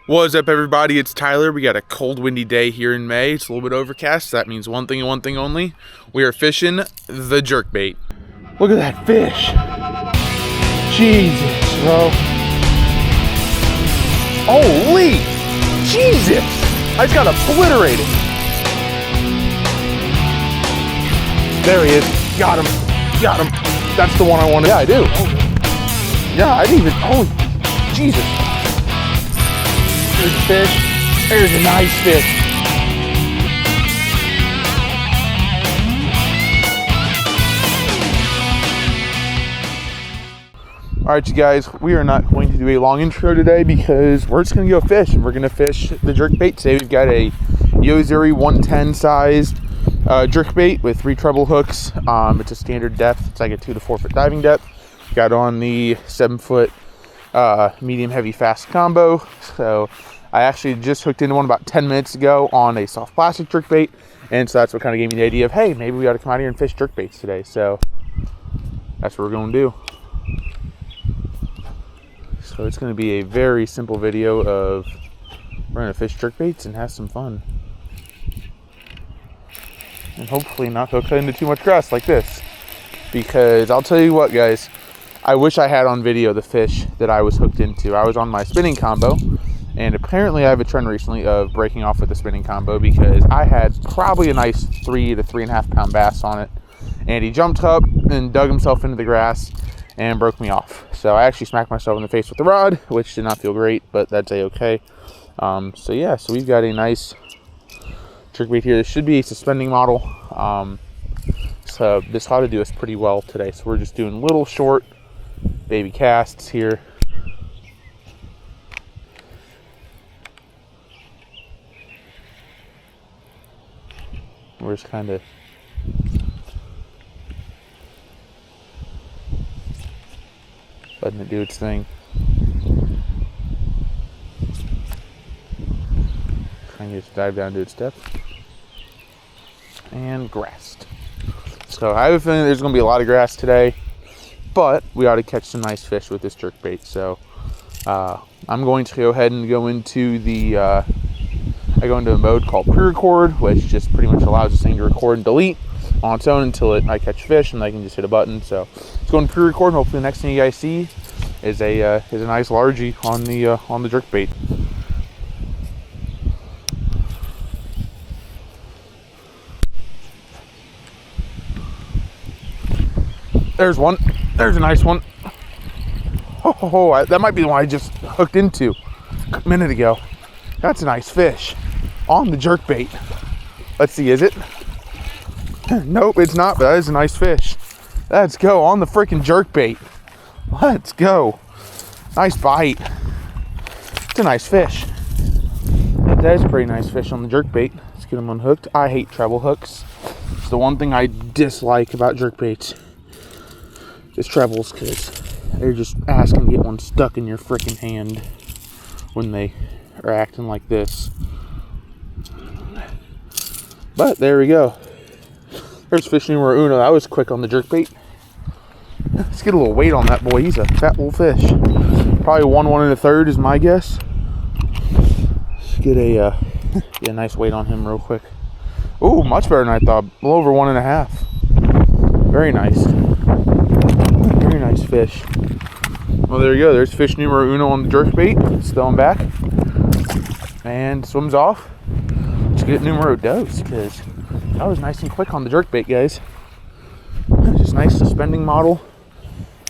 What's up, everybody? It's Tyler. We got a cold, windy day here in May. It's a little bit overcast. That means one thing and one thing only. We are fishing the jerkbait. Look at that fish. Jesus, bro. Holy Jesus! I just got obliterated. There he is. Got him. Got him. That's the one I wanted. Yeah, I do. Yeah, I didn't even. Holy Jesus. There's a fish. There's a nice fish. All right, you guys, we are not going to do a long intro today because we're just going to go fish. We're going to fish the jerkbait today. We've got a Yo-Zuri 110 sized jerkbait with 3 treble hooks. It's a standard depth. It's like a 2 to 4 foot diving depth. Got on the 7 foot medium heavy fast combo. So I actually just hooked into one about 10 minutes ago on a soft plastic jerkbait, and so that's what kind of gave me the idea of, hey, maybe we ought to come out here and fish jerkbaits today. So that's what we're going to do. So it's going to be a very simple video of we're going to fish jerkbaits and have some fun, and hopefully not hook into too much grass like this, because I'll tell you what, guys, I wish I had on video the fish that I was hooked into. I was on my spinning combo, and apparently I have a trend recently of breaking off with the spinning combo because I had probably a nice 3 to 3.5 pound bass on it, and he jumped up and dug himself into the grass and broke me off. So I actually smacked myself in the face with the rod, which did not feel great, but that's a-okay. So yeah, so we've got a nice jerkbait here. This should be a suspending model. So this ought to do us pretty well today. So we're just doing little short baby casts here. We're just kind of letting it do its thing. Trying to just dive down to its depth. And grassed. So I have a feeling there's going to be a lot of grass today, but we ought to catch some nice fish with this jerkbait. So I'm going to go ahead and go into the I go into a mode called pre-record, which just pretty much allows this thing to record and delete on its own until I catch fish, and I can just hit a button. So it's going to pre-record, and hopefully the next thing you guys see is a nice largie on the jerkbait. There's one. There's a nice one. Oh, that might be the one I just hooked into a minute ago. That's a nice fish on the jerkbait. Let's see, is it? Nope, it's not, but that is a nice fish. Let's go on the freaking jerkbait. Let's go. Nice bite. It's a nice fish. That is a pretty nice fish on the jerkbait. Let's get them unhooked. I hate treble hooks. It's the one thing I dislike about jerkbaits. Is trebles, because they're just asking to get one stuck in your freaking hand when they are acting like this. But there we go. There's fish numero uno. That was quick on the jerkbait. Let's get a little weight on that boy. He's a fat little fish. Probably 1 1/3 is my guess. Let's get a nice weight on him real quick. Ooh, much better than I thought. A little over 1.5. Very nice. Very nice fish. Well, there you go. There's fish numero uno on the jerkbait. Let's throw him back. And swims off. Let's get numero dos, because that was nice and quick on the jerkbait, guys. Just nice suspending model.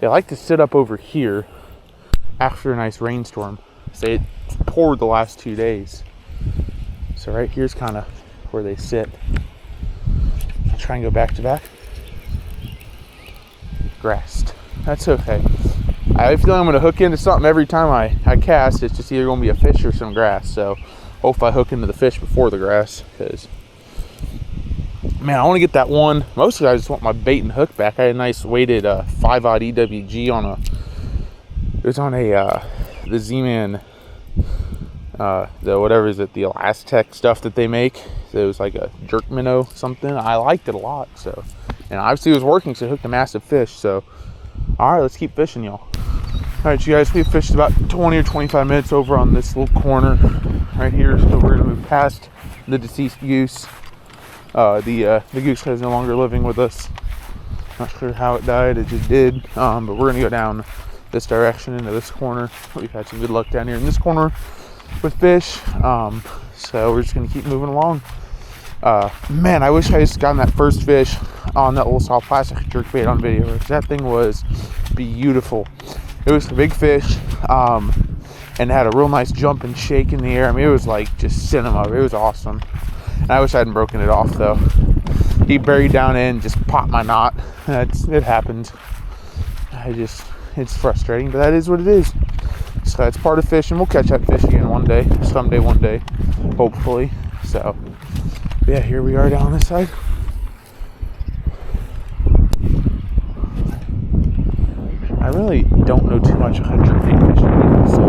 They like to sit up over here after a nice rainstorm. Say it poured the last 2 days. So right here's kind of where they sit. I'll try and go back to back. Grassed. That's okay. I feel like I'm going to hook into something every time I cast. It's just either going to be a fish or some grass. So hopefully I hook into the fish before the grass, because man, I want to get that one. Mostly I just want my bait and hook back. I had a nice weighted 5/0 EWG on it was on the Z-Man, the whatever is it, the Elastec stuff that they make. So it was like a jerk minnow something. I liked it a lot. So, and obviously it was working, so it hooked a massive fish. So all right, let's keep fishing, y'all. Alright, you guys, we fished about 20 or 25 minutes over on this little corner right here. So we're going to move past the deceased goose. The goose is no longer living with us. Not sure how it died, it just did. But we're going to go down this direction into this corner. We've had some good luck down here in this corner with fish. So we're just going to keep moving along. Man, I wish I just gotten that first fish on that little soft plastic jerkbait on video, because that thing was beautiful. It was a big fish, and had a real nice jump and shake in the air. I mean, it was like just cinema. It was awesome. And I wish I hadn't broken it off though. He buried down in, just popped my knot. It happened. It's frustrating, but that is what it is. So that's part of fishing. We'll catch that fish again one day, someday, one day, hopefully. So yeah, here we are down this side. I really don't know too much about jerkbait fishing, so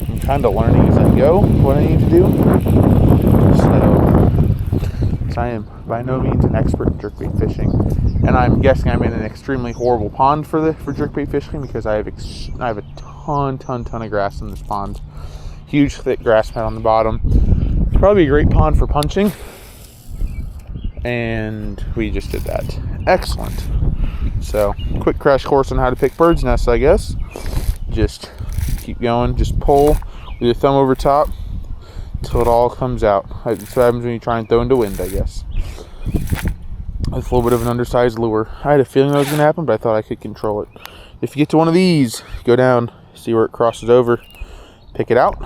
I'm kind of learning as I go what I need to do. So I am by no means an expert in jerkbait fishing, and I'm guessing I'm in an extremely horrible pond for jerkbait fishing, because I have a ton of grass in this pond. Huge thick grass mat on the bottom. Probably a great pond for punching, and we just did that. Excellent. So, quick crash course on how to pick bird's nests, I guess. Just keep going, just pull with your thumb over top until it all comes out. That's what happens when you try and throw into wind, I guess. With a little bit of an undersized lure. I had a feeling that was going to happen, but I thought I could control it. If you get to one of these, go down, see where it crosses over, pick it out.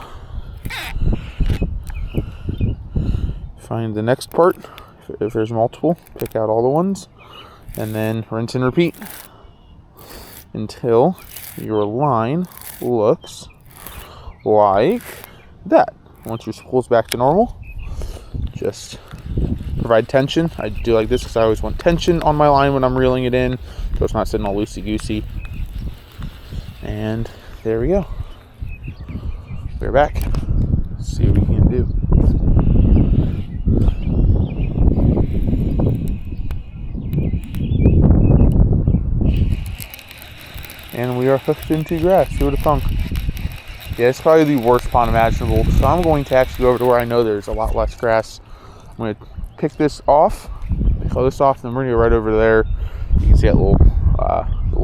Find the next part. If there's multiple, pick out all the ones. And then rinse and repeat until your line looks like that. Once your spool's back to normal, just provide tension. I do like this because I always want tension on my line when I'm reeling it in, so it's not sitting all loosey-goosey. And there we go. We're back. Let's see what we can do. And we are hooked into grass. Who would have thunk? Yeah, it's probably the worst pond imaginable. So I'm going to actually go over to where I know there's a lot less grass. I'm going to pick this off, pick all this off, and then we're going to go right over there. You can see that little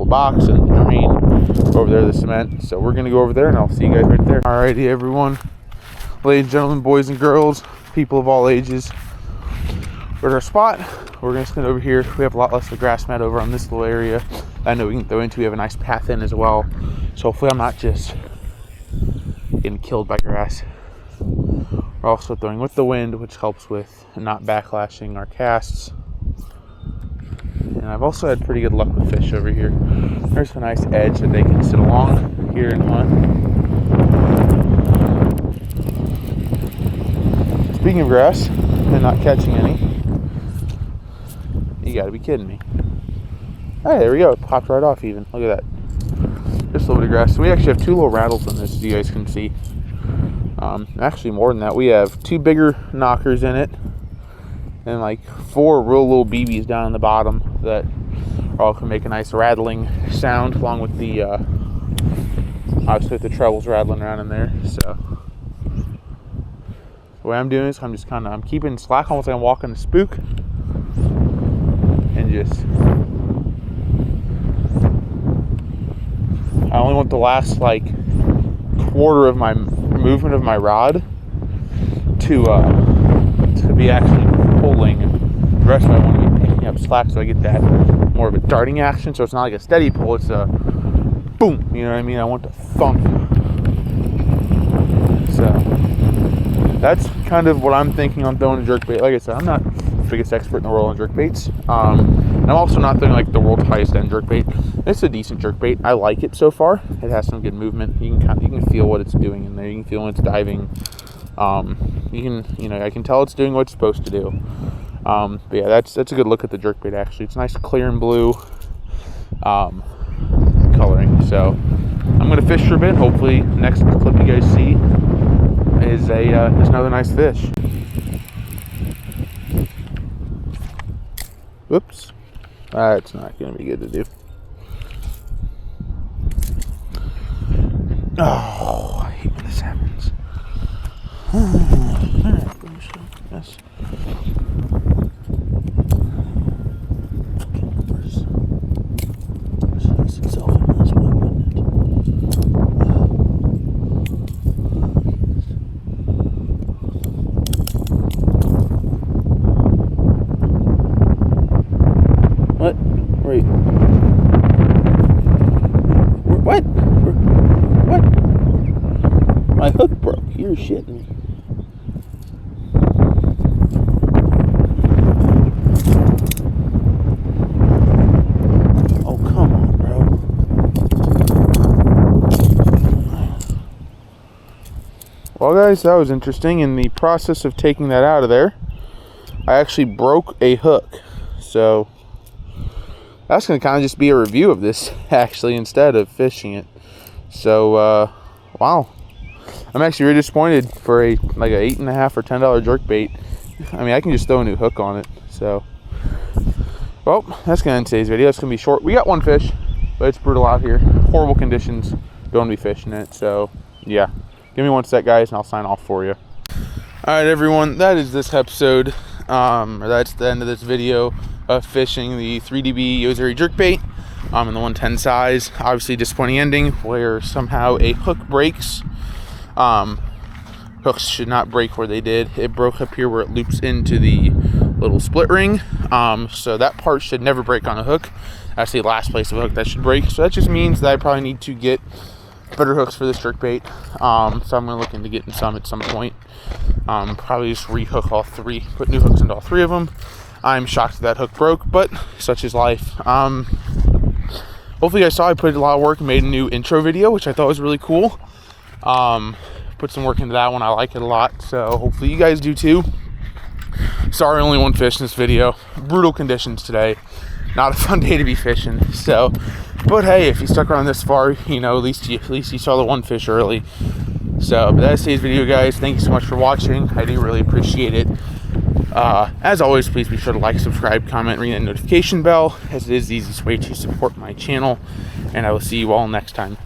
box and the drain over there, the cement. So we're going to go over there, and I'll see you guys right there. Alrighty, everyone. Ladies and gentlemen, boys and girls, people of all ages. We're at our spot. We're going to stand over here. We have a lot less of a grass mat over on this little area. I know we can throw into. We have a nice path in as well. So hopefully I'm not just getting killed by grass. We're also throwing with the wind, which helps with not backlashing our casts. And I've also had pretty good luck with fish over here. There's a nice edge that they can sit along here and hunt. Speaking of grass and not catching any, you gotta be kidding me. Hey, there we go. It popped right off even. Look at that. Just a little bit of grass. So we actually have two little rattles in this, as you guys can see. Actually more than that. We have two bigger knockers in it, and like 4 real little BBs down on the bottom that all can make a nice rattling sound, along with the obviously the trebles rattling around in there. So the way I'm doing is I'm keeping slack, almost like I'm walking a spook, and just I only want the last like quarter of my movement of my rod to be actually pulling. The rest of it I want to be picking up slack, so I get that more of a darting action. So it's not like a steady pull, it's a boom, you know what I mean? I want to thump. So that's kind of what I'm thinking on throwing a jerkbait. Like I said, I'm not the biggest expert in the world on jerkbaits. And I'm also not throwing like the world's highest end jerkbait. It's a decent jerkbait. I like it so far. It has some good movement. You can feel what it's doing in there. You can feel when it's diving. I can tell it's doing what it's supposed to do. But yeah, that's a good look at the jerkbait. Actually, it's nice clear and blue coloring. So I'm gonna fish for a bit. Hopefully, next clip you guys see is another nice fish. Whoops, that's not gonna be good to do. Oh, I hate when this happens. Yes. What? Wait. What? What? My hook broke. You're shitting me. Oh, come on, bro. Well, guys, that was interesting. In the process of taking that out of there, I actually broke a hook. So that's going to kind of just be a review of this, actually, instead of fishing it. So, wow. I'm actually really disappointed for a like a $8.50 or $10 jerkbait. I mean, I can just throw a new hook on it. So, well, that's going to end today's video. It's going to be short. We got one fish, but it's brutal out here. Horrible conditions. Don't be fishing it. So, yeah. Give me one sec, guys, and I'll sign off for you. All right, everyone. That is this episode. Or that's the end of this video of fishing the 3DB Yo-Zuri jerkbait in the 110 size. Obviously disappointing ending where somehow a hook breaks. Hooks should not break where they did. It broke up here where it loops into the little split ring. So that part should never break on a hook. That's the last place of a hook that should break. So that just means that I probably need to get better hooks for this jerkbait. So I'm going to look into getting some at some point. Probably just rehook all three, put new hooks into all three of them. I'm shocked that hook broke, but such is life. Hopefully you guys saw I put a lot of work and made a new intro video, which I thought was really cool. Put some work into that one. I like it a lot, so hopefully you guys do too. Sorry, only one fish in this video. Brutal conditions today. Not a fun day to be fishing. So, but hey, if you stuck around this far, you know, at least you saw the one fish early. So, but that's today's video, guys. Thank you so much for watching. I do really appreciate it. As always, please be sure to like, subscribe, comment, ring that notification bell, as it is the easiest way to support my channel. And I will see you all next time.